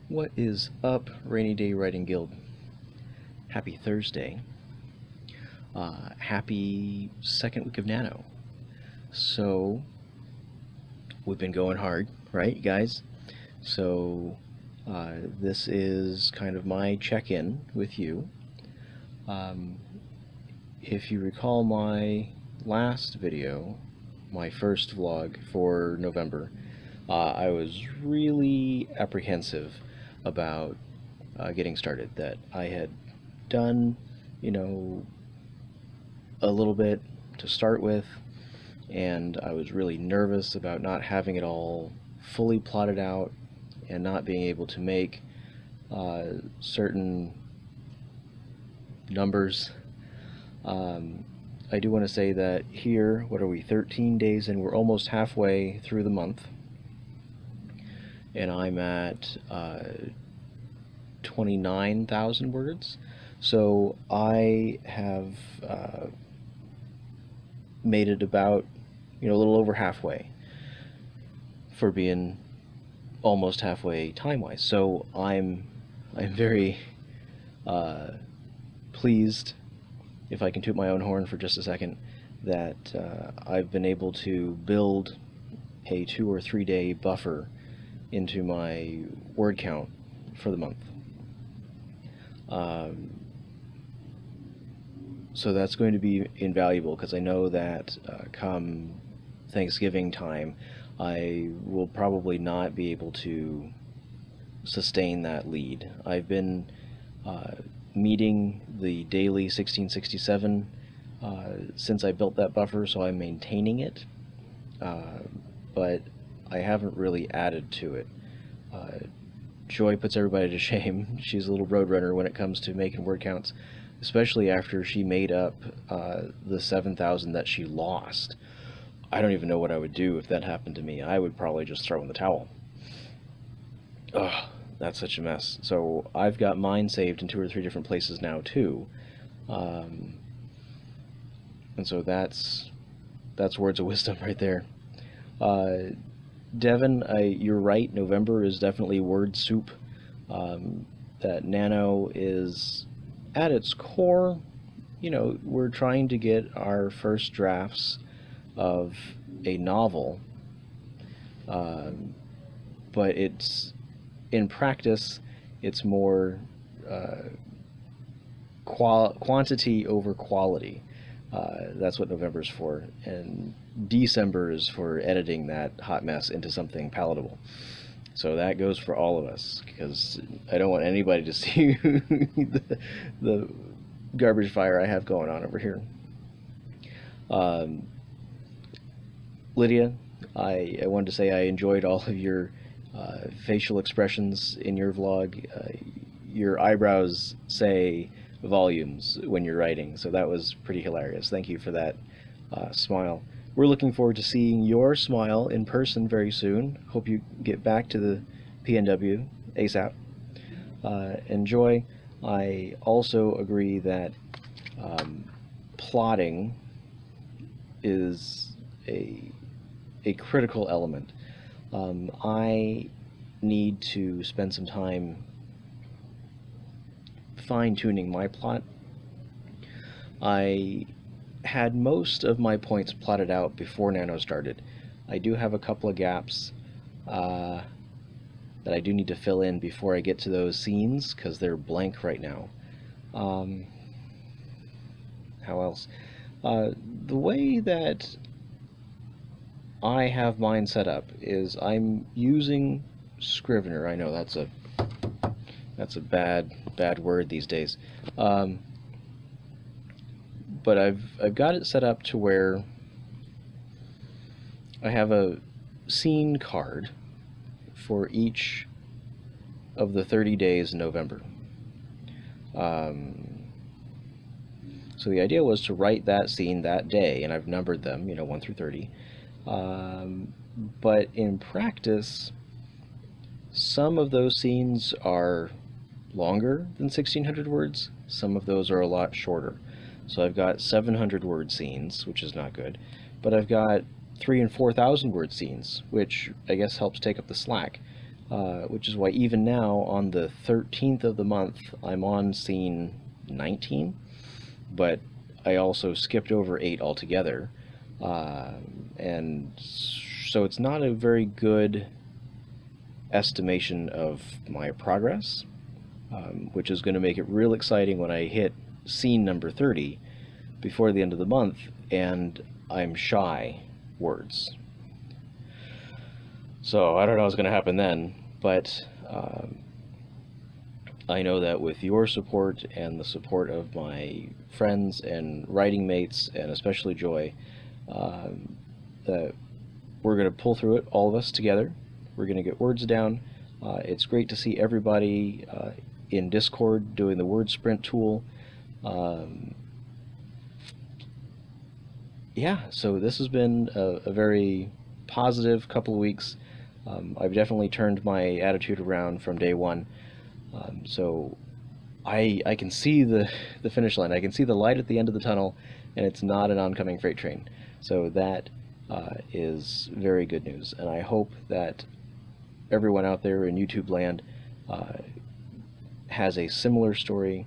What is up, Rainy Day Writing Guild? Happy Thursday. Happy second week of Nano. So, we've been going hard, right, guys? So, this is kind of my check-in with you. If you recall my last video, my first vlog for November, I was really apprehensive about getting started, that I had done, a little bit to start with, and I was really nervous about not having it all fully plotted out and not being able to make certain numbers. I do want to say that here, what are we, 13 days in, we're almost halfway through the month, and I'm at 29,000 words. So I have made it about, a little over halfway for being almost halfway time-wise. So I'm very pleased, if I can toot my own horn for just a second, that I've been able to build a 2 or 3 day buffer into my word count for the month. So that's going to be invaluable, because I know that come Thanksgiving time, I will probably not be able to sustain that lead. I've been meeting the daily 1667 since I built that buffer, so I'm maintaining it, but I haven't really added to it. Joy puts everybody to shame. She's a little roadrunner when it comes to making word counts, especially after she made up the 7,000 that she lost. I don't even know what I would do if that happened to me. I would probably just throw in the towel. Ugh, that's such a mess. So I've got mine saved in 2 or 3 different places now too, and so that's words of wisdom right there. Devin, you're right. November is definitely word soup. That Nano is, at its core, we're trying to get our first drafts of a novel, but it's, in practice, it's more quantity over quality. That's what November's for, and December is for editing that hot mess into something palatable. So that goes for all of us, because I don't want anybody to see the garbage fire I have going on over here. Lydia, I wanted to say I enjoyed all of your facial expressions in your vlog. Your eyebrows say volumes when you're writing, so that was pretty hilarious. Thank you for that smile. We're looking forward to seeing your smile in person very soon. Hope you get back to the PNW ASAP. Enjoy. I also agree that plotting is a critical element. I need to spend some time fine-tuning my plot. I had most of my points plotted out before Nano started. I do have a couple of gaps that I do need to fill in before I get to those scenes, because they're blank right now. How else? The way that I have mine set up is I'm using Scrivener. I know that's a bad word these days. But I've got it set up to where I have a scene card for each of the 30 days in November. So the idea was to write that scene that day, and I've numbered them, 1 through 30. But in practice, some of those scenes are longer than 1,600 words. Some of those are a lot shorter. So I've got 700 word scenes, which is not good, but I've got 3,000 and 4,000 word scenes, which I guess helps take up the slack. which is why even now on the 13th of the month I'm on scene 19, but I also skipped over 8 altogether, and so it's not a very good estimation of my progress, which is going to make it real exciting when I hit scene number 30 before the end of the month and I'm shy words. So I don't know what's going to happen then, but I know that with your support and the support of my friends and writing mates, and especially Joy, that we're going to pull through it, all of us together. We're going to get words down. It's great to see everybody in Discord doing the word sprint tool. Yeah, so this has been a very positive couple of weeks. I've definitely turned my attitude around from day one. So I can see the finish line. I can see the light at the end of the tunnel, and it's not an oncoming freight train. So that is very good news. And I hope that everyone out there in YouTube land has a similar story,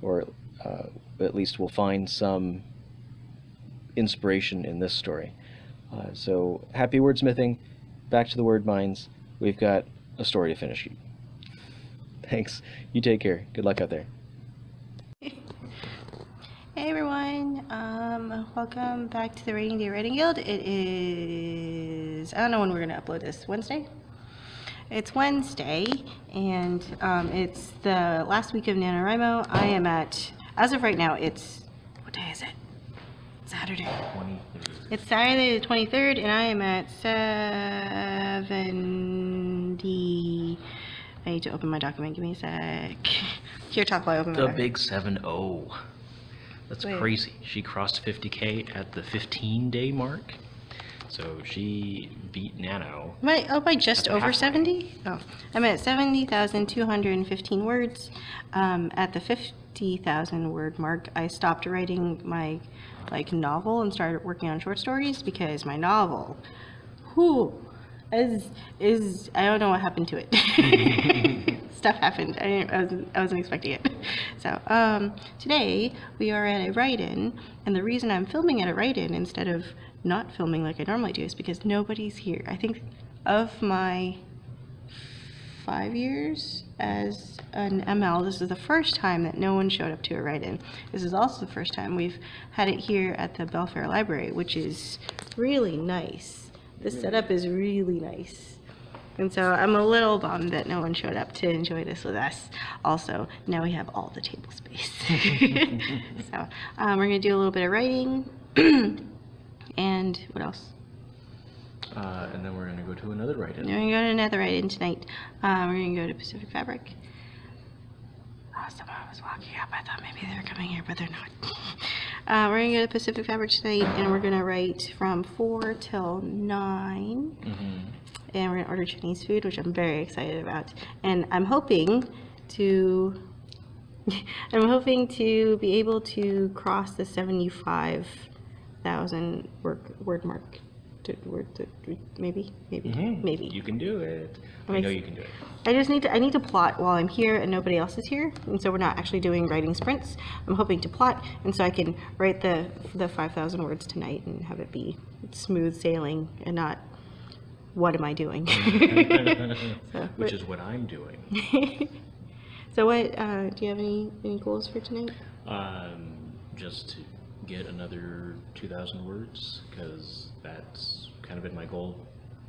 or at least will find some inspiration in this story. So happy wordsmithing. Back to the word mines. We've got a story to finish. Thanks. You take care. Good luck out there. Hey everyone, welcome back to the Rating Day Writing Guild. It is, I don't know when we're going to upload this, Wednesday? It's Wednesday, and it's the last week of NaNoWriMo. I am at, as of right now, it's, what day is it? Saturday. 23rd. It's Saturday the 23rd, and I am at 70. I need to open my document. Give me a sec. Here, talk while I open my document. The big 7-0. That's Wait. crazy. She crossed 50K at the 15-day mark. So she beat Nano. Am I just At the over halfway. 70? Oh, I'm at 70,215 words. At the 50,000 word mark, I stopped writing my novel and started working on short stories because my novel, is I don't know what happened to it. Stuff happened. I wasn't expecting it. So today we are at a write-in, and the reason I'm filming at a write-in instead of not filming like I normally do is because nobody's here. I think of my 5 years as an ML, this is the first time that no one showed up to a write-in. This is also the first time we've had it here at the Belfair Library, which is really nice. This setup is really nice. And so I'm a little bummed that no one showed up to enjoy this with us. Also, now we have all the table space. So we're going to do a little bit of writing. And what else? And then we're going to go to another write-in. We're going to go to another write-in tonight. We're going to go to Pacific Fabric. Oh, someone was walking up. I thought maybe they were coming here, but they're not. We're going to go to Pacific Fabric tonight, and we're going to write from 4 till 9. And we're going to order Chinese food, which I'm very excited about. And I'm hoping to be able to cross the 75,000 word mark. Maybe. You can do it. I know you can do it. I need to plot while I'm here and nobody else is here, and so we're not actually doing writing sprints. I'm hoping to plot, and so I can write the 5,000 words tonight and have it be smooth sailing and not what am I doing. Which is what I'm doing. So what do you have any goals for tonight? Just to get another 2,000 words, because that's kind of been my goal,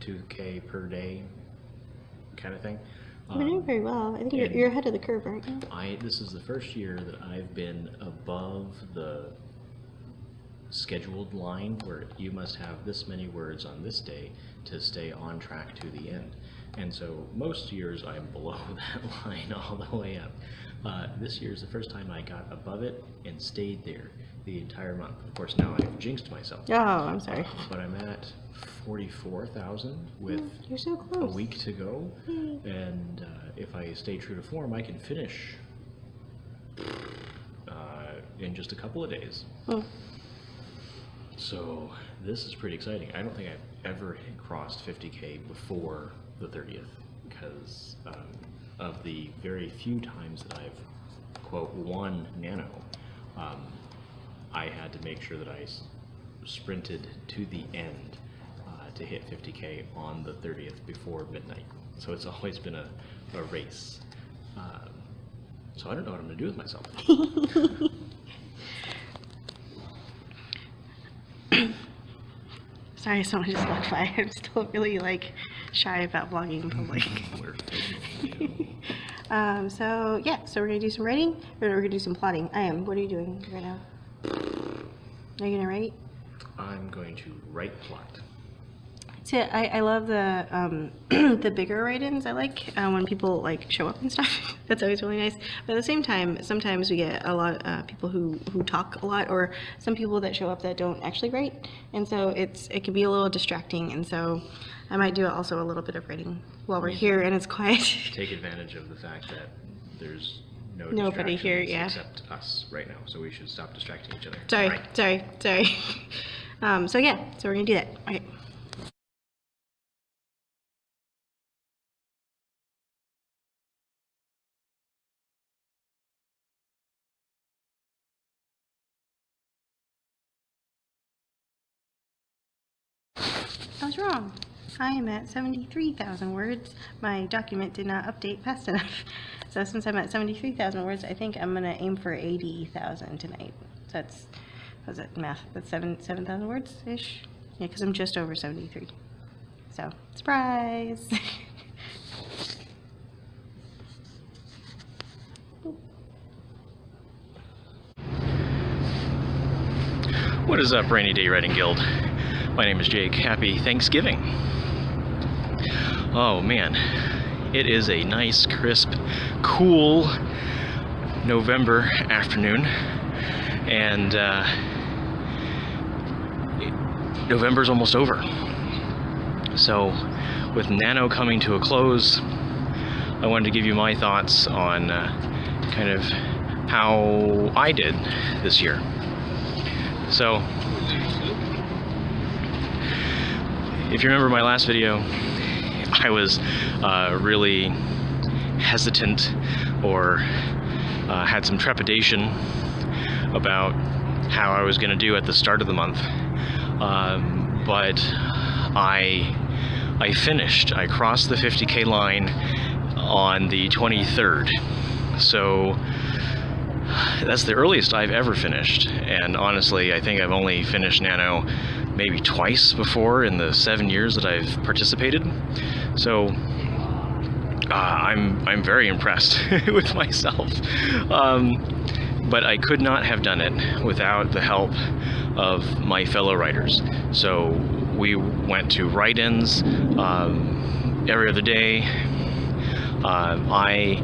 2K per day kind of thing. You're doing very well. I think you're ahead of the curve, aren't you? This is the first year that I've been above the scheduled line where you must have this many words on this day to stay on track to the end. And so most years I'm below that line all the way up. This year is the first time I got above it and stayed there the entire month. Of course, now I've jinxed myself. Oh, I'm sorry. But I'm at 44,000 with You're so a close. week to go. And if I stay true to form, I can finish in just a couple of days. So this is pretty exciting. I don't think I've ever crossed 50K before the 30th. because of the very few times that I've, quote, won Nano, I had to make sure that I sprinted to the end to hit 50K on the 30th before midnight. So it's always been a race. So I don't know what I'm going to do with myself. Sorry, someone just walked by. I'm still really shy about vlogging in public. So yeah, so we're gonna do some writing, or we're gonna do some plotting. I am. What are you doing right now? Are you gonna write? I'm going to write plot. So I love the the bigger write-ins. I like when people show up and stuff. That's always really nice. But at the same time, sometimes we get a lot of people who talk a lot, or some people that show up that don't actually write, and so it can be a little distracting. And so I might do also a little bit of writing while we're here and it's quiet. Take advantage of the fact that there's nobody here, yeah, except us right now. So we should stop distracting each other. Sorry, Right. sorry. So yeah, so we're gonna do that. Okay. I was wrong. I am at 73,000 words. My document did not update fast enough. So since I'm at 73,000 words, I think I'm gonna aim for 80,000 tonight. So that's, what's that math? That's 7,000 words-ish? Yeah, because I'm just over 73. So, surprise! What is up, Rainy Day Writing Guild? My name is Jake. Happy Thanksgiving. Oh man, it is a nice, crisp, cool November afternoon, and November's almost over. So with Nano coming to a close, I wanted to give you my thoughts on kind of how I did this year. So, if you remember my last video, I was really hesitant, or had some trepidation about how I was going to do at the start of the month, but I finished. I crossed the 50K line on the 23rd, so that's the earliest I've ever finished. And honestly, I think I've only finished Nano maybe twice before in the 7 years that I've participated. So I'm very impressed with myself. But I could not have done it without the help of my fellow writers. So we went to write-ins every other day. I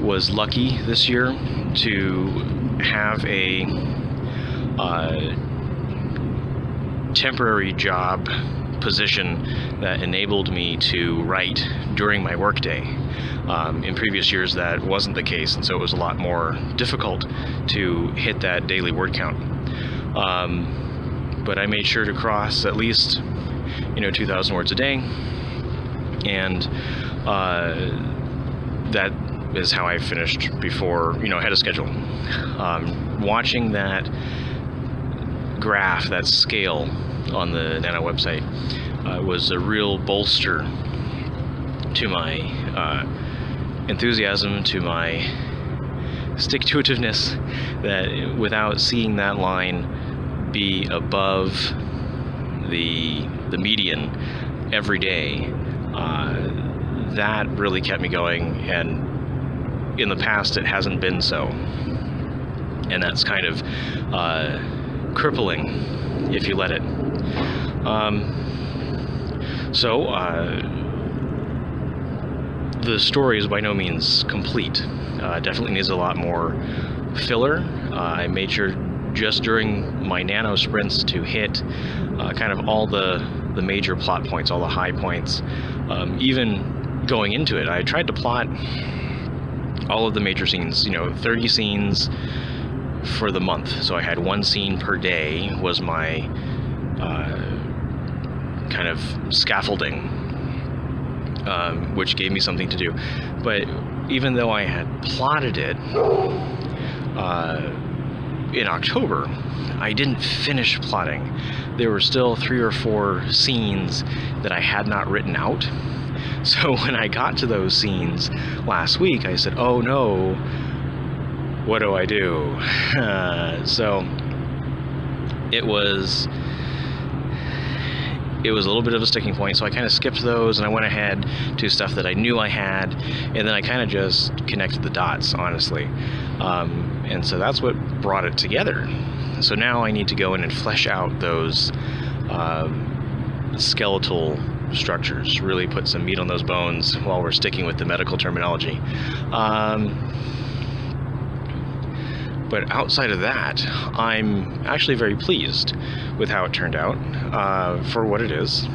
was lucky this year to have a temporary job position that enabled me to write during my workday. In previous years that wasn't the case, and so it was a lot more difficult to hit that daily word count. But I made sure to cross at least 2,000 words a day, and that is how I finished before, ahead of schedule. Watching that graph, that scale on the Nano website, was a real bolster to my enthusiasm, to my stick-to-itiveness, that without seeing that line be above the median every day, that really kept me going. And in the past, it hasn't been so, and that's kind of crippling if you let it. The story is by no means complete. Definitely needs a lot more filler. I made sure just during my Nano sprints to hit kind of all the major plot points, all the high points. Even going into it, I tried to plot all of the major scenes, 30 scenes for the month. So I had one scene per day was my kind of scaffolding. which gave me something to do. But even though I had plotted it in October, I didn't finish plotting. There were still 3 or 4 scenes that I had not written out. So when I got to those scenes last week, I said, oh no, what do I do? So it was a little bit of a sticking point, so I kind of skipped those and I went ahead to stuff that I knew I had, and then I kind of just connected the dots, honestly. And so that's what brought it together. So now I need to go in and flesh out those skeletal structures, really put some meat on those bones while we're sticking with the medical terminology. But outside of that, I'm actually very pleased with how it turned out, for what it is.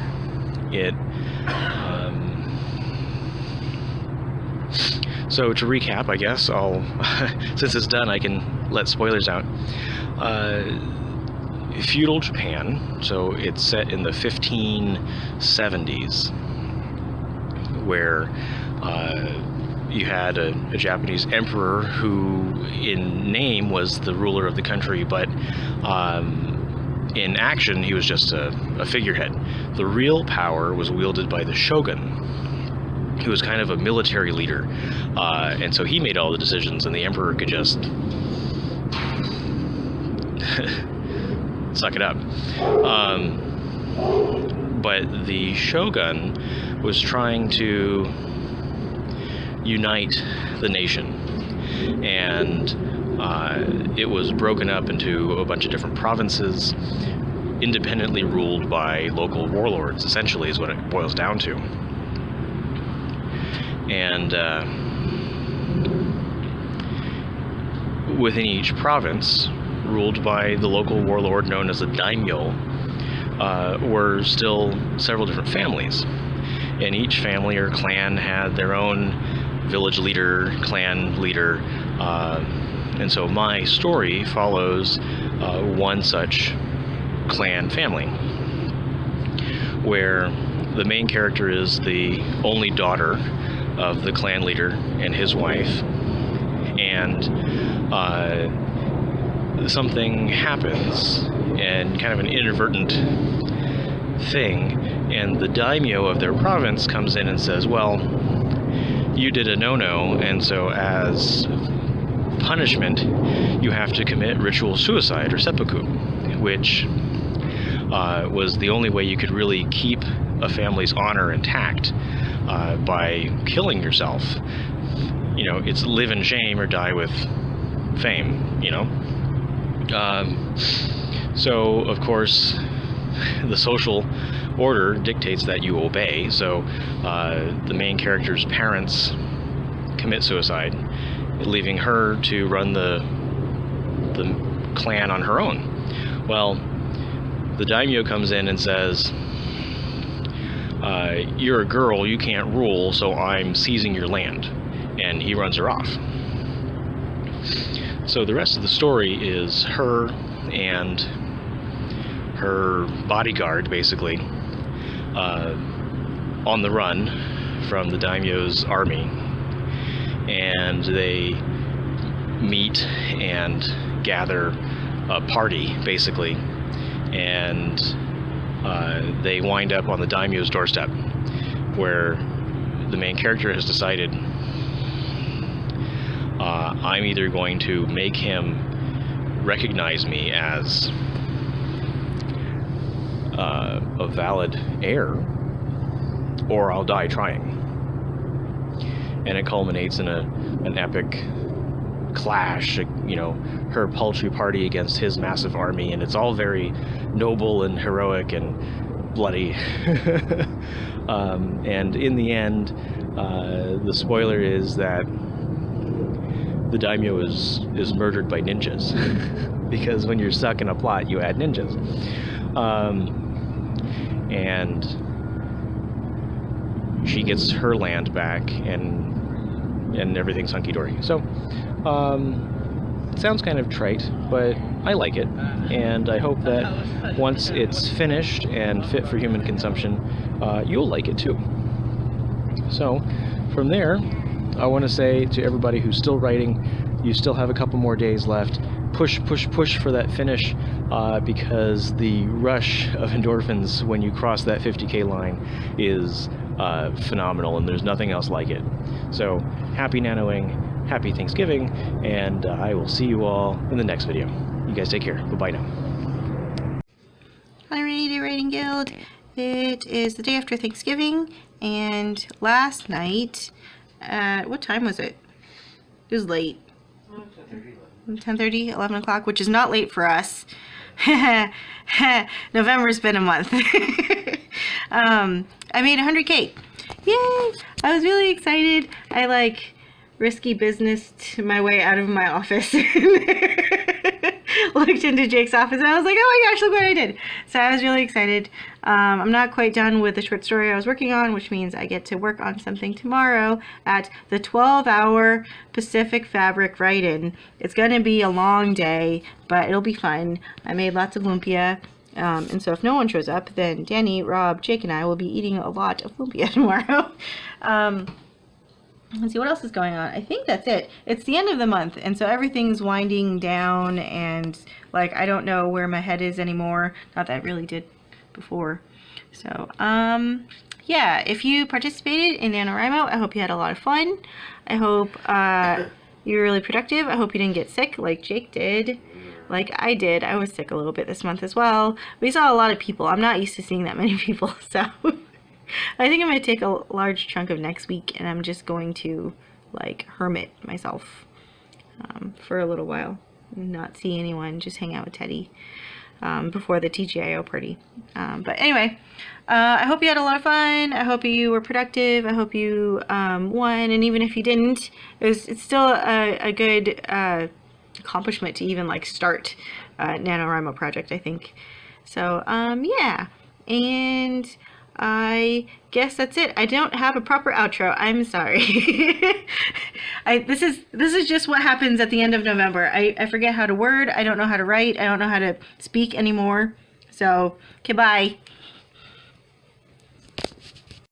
So to recap, I guess I'll, since it's done, I can let spoilers out. Feudal Japan, so it's set in the 1570s, where you had a Japanese emperor who in name was the ruler of the country, but in action he was just a figurehead. The real power was wielded by the shogun, who was kind of a military leader, and so he made all the decisions, and the emperor could just suck it up. But the shogun was trying to unite the nation, and it was broken up into a bunch of different provinces, independently ruled by local warlords, essentially, is what it boils down to. And within each province, ruled by the local warlord known as a daimyo, were still several different families. And each family or clan had their own village leader, clan leader, and so my story follows one such clan family, where the main character is the only daughter of the clan leader and his wife, and something happens, and kind of an inadvertent thing, and the daimyo of their province comes in and says, well, you did a no-no, and so as punishment you have to commit ritual suicide, or seppuku, which was the only way you could really keep a family's honor intact, by killing yourself. You know, it's live in shame or die with fame, you know. So of course the social order dictates that you obey, so the main character's parents commit suicide, leaving her to run the clan on her own. Well, the daimyo comes in and says, you're a girl, you can't rule, so I'm seizing your land, and he runs her off. So the rest of the story is her and her bodyguard, basically, on the run from the daimyo's army, and they meet and gather a party, basically, and they wind up on the daimyo's doorstep, where the main character has decided, I'm either going to make him recognize me as a valid heir, or I'll die trying. And it culminates in an epic clash, you know, her paltry party against his massive army, and it's all very noble and heroic and bloody. And in the end, the spoiler is that the daimyo is murdered by ninjas, because when you're stuck in a plot, you add ninjas. And she gets her land back, and everything's hunky-dory. So, it sounds kind of trite, but I like it, and I hope that once it's finished and fit for human consumption, you'll like it too. So from there, I want to say to everybody who's still writing, you still have a couple more days left. Push, push, push for that finish, because the rush of endorphins when you cross that 50K line is phenomenal, and there's nothing else like it. So happy nanoing, happy Thanksgiving, and I will see you all in the next video. You guys take care. Bye-bye now. Alrighty, Writing Guild. It is the day after Thanksgiving, and last night, at what time was it? It was late. 10:30, 11 o'clock, which is not late for us. November's been a month. I made 100K. Yay! I was really excited. I like risky business my way out of my office. Looked into Jake's office and I was like, oh my gosh, look what I did. So I was really excited. I'm not quite done with the short story I was working on, which means I get to work on something tomorrow at the 12-hour Pacific Fabric write-in. It's going to be a long day, but it'll be fun. I made lots of lumpia. And so if no one shows up, then Danny, Rob, Jake, and I will be eating a lot of lumpia tomorrow. Let's see, what else is going on? I think that's it. It's the end of the month, and so everything's winding down, and like I don't know where my head is anymore. Not that I really did before. So, yeah, if you participated in NaNoWriMo, I hope you had a lot of fun. I hope you were really productive. I hope you didn't get sick like Jake did. Like I did. I was sick a little bit this month as well. We saw a lot of people. I'm not used to seeing that many people, so I think I'm going to take a large chunk of next week, and I'm just going to like hermit myself for a little while, not see anyone, just hang out with Teddy before the TGIO party. But anyway, I hope you had a lot of fun. I hope you were productive. I hope you won, and even if you didn't, it's still a good accomplishment to even like start NaNoWriMo project, I think. So yeah, and I guess that's it. I don't have a proper outro. I'm sorry. This is just what happens at the end of November. I forget how to word. I don't know how to write. I don't know how to speak anymore. So, okay, bye.